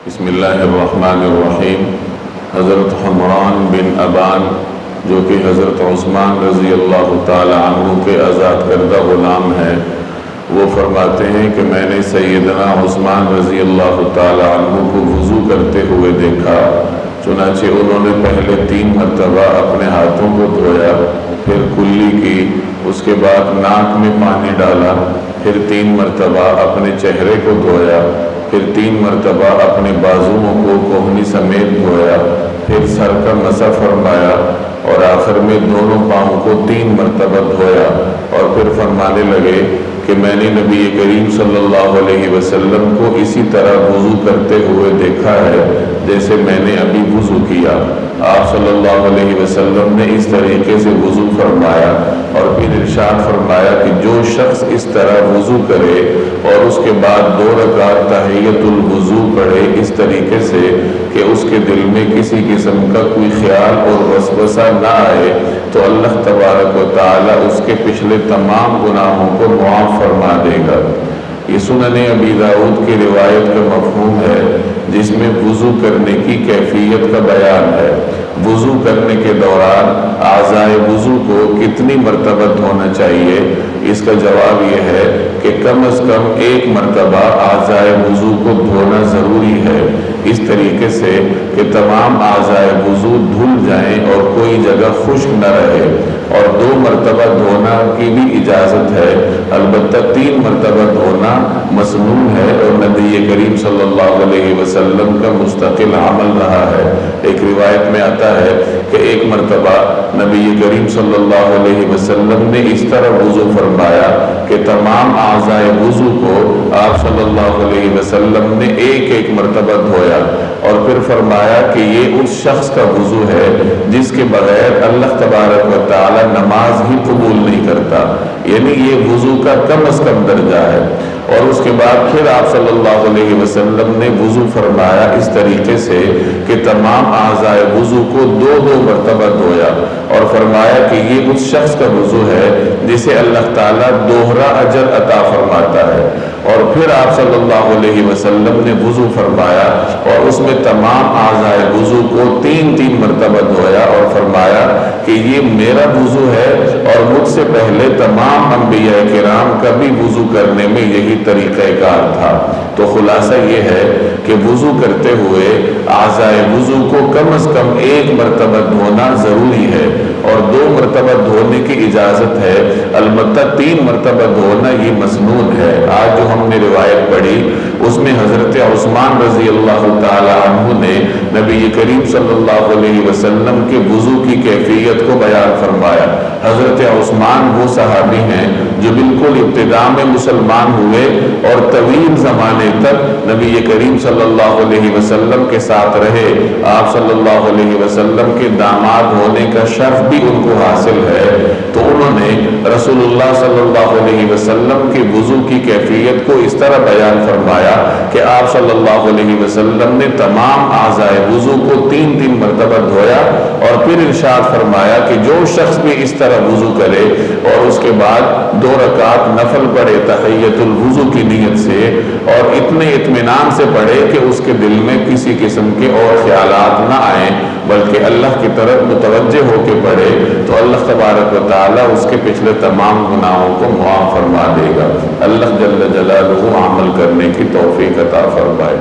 بسم اللہ الرحمن الرحیم۔ حضرت حمران بن ابان جو کہ حضرت عثمان رضی اللہ تعالی عنہ کے آزاد کردہ غلام ہیں، وہ فرماتے ہیں کہ میں نے سیدنا عثمان رضی اللہ تعالی عنہ کو وضو کرتے ہوئے دیکھا، چنانچہ انہوں نے پہلے 3 مرتبہ اپنے ہاتھوں کو دھویا، پھر کلی کی، اس کے بعد ناک میں پانی ڈالا، پھر 3 مرتبہ اپنے چہرے کو دھویا، پھر 3 مرتبہ اپنے بازوؤں کو کوہنی سمیت دھویا، پھر سر کا مسح فرمایا اور آخر میں دونوں پاؤں کو 3 مرتبہ دھویا، اور پھر فرمانے لگے کہ میں نے نبی کریم صلی اللہ علیہ وسلم کو اسی طرح وضو کرتے ہوئے دیکھا ہے جیسے میں نے ابھی وضو کیا۔ آپ صلی اللہ علیہ وسلم نے اس طریقے سے وضو فرمایا اور پھر ارشاد فرمایا کہ جو شخص اس طرح وضو کرے اور اس کے بعد 2 رکعت تحیۃ الوضو پڑھے اس طریقے سے کہ اس کے دل میں کسی قسم کا کوئی خیال اور وسوسہ نہ آئے، تو اللہ تبارک و تعالی اس کے پچھلے تمام گناہوں کو معاف فرما دے گا۔ یہ سنن ابی داؤد کی روایت کا مفہوم ہے جس میں وضو کرنے کی کیفیت کا بیان ہے۔ وضو کرنے کے دوران اعضائے وضو کو کتنی مرتبہ دھونا چاہیے؟ اس کا جواب یہ ہے کہ کم از کم 1 مرتبہ اعضائے وضو کو دھونا ضروری ہے، اس طریقے سے کہ تمام اعضائے وضو دھل جائیں اور کوئی جگہ خشک نہ رہے، اور 2 مرتبہ دھونا کی بھی اجازت ہے، البتہ 3 مرتبہ دھونا مسنون ہے اور نبی کریم صلی اللہ علیہ وسلم کا مستقل عمل رہا ہے۔ ایک روایت میں آتا ہے کہ 1 مرتبہ نبی کریم صلی اللہ علیہ وسلم نے اس طرح وضو فرمایا کہ تمام اعضائے وضو کو آپ صلی اللہ علیہ وسلم نے ایک مرتبہ دھویا، اور پھر فرمایا کہ یہ اس شخص کا وضو ہے جس کے بغیر اللہ تبارک و تعالی نماز ہی قبول نہیں کرتا، یعنی یہ وضو کا کم از کم درجہ ہے۔ اور اس کے بعد پھر آپ صلی اللہ علیہ وسلم نے وضو فرمایا اس طریقے سے کہ تمام اعضائے وضو کو 2 مرتبہ دھویا، اور فرمایا کہ یہ اس شخص کا وضو ہے جسے اللہ تعالیٰ دوہرا اجر عطا فرماتا ہے۔ اور پھر آپ صلی اللہ علیہ وسلم نے وضو فرمایا اور اس میں تمام اعضائے وضو کو 3 مرتبہ دھویا، اور فرمایا کہ یہ میرا وضو ہے اور مجھ سے پہلے تمام انبیاء کرام کا بھی وضو کرنے میں یہی طریقہ کار تھا۔ تو خلاصہ یہ ہے کہ وضو کرتے ہوئے اعضائے وضو کو کم از کم 1 مرتبہ دھونا ضروری ہے، اور 2 مرتبہ دھونے کی اجازت ہے، البتہ 3 مرتبہ دھونا یہ مسنون ہے۔ آج جو ہم نے روایت پڑھی اس میں حضرت عثمان رضی اللہ تعالی عنہ نے نبی کریم صلی اللہ علیہ وسلم کے وضو کی کیفیت کو بیان فرمایا۔ حضرت عثمان وہ صحابی ہیں جو بالکل ابتداء میں مسلمان ہوئے اور طویل زمانے تک نبی کریم صلی اللہ علیہ وسلم کے ساتھ رہے۔ آپ صلی اللہ علیہ وسلم کے داماد ہونے کا شرف بھی ان کو حاصل ہے، تو انہوں نے رسول اللہ صلی اللہ علیہ وسلم کے وضو کی کیفیت کو اس طرح بیان فرمایا کہ آپ صلی اللہ علیہ وسلم نے تمام اعضائے وضو کو 3 مرتبہ دھویا، اور پھر ارشاد فرمایا کہ جو شخص بھی اس طرح وضو کرے اور اس کے بعد 2 رکعت نفل پڑھے تحیۃ الوضو کی نیت سے، اور اتنے اطمینان سے پڑھے کہ اس کے دل میں کسی قسم کے اور خیالات نہ آئیں بلکہ اللہ کی طرف متوجہ ہو کے پڑھے، تو اللہ تبارک و تعالی اس کے پچھلے تمام گناہوں کو معاف فرما دے گا۔ اللہ جل جلالہ عمل کرنے کی توفیق عطا فرمائے۔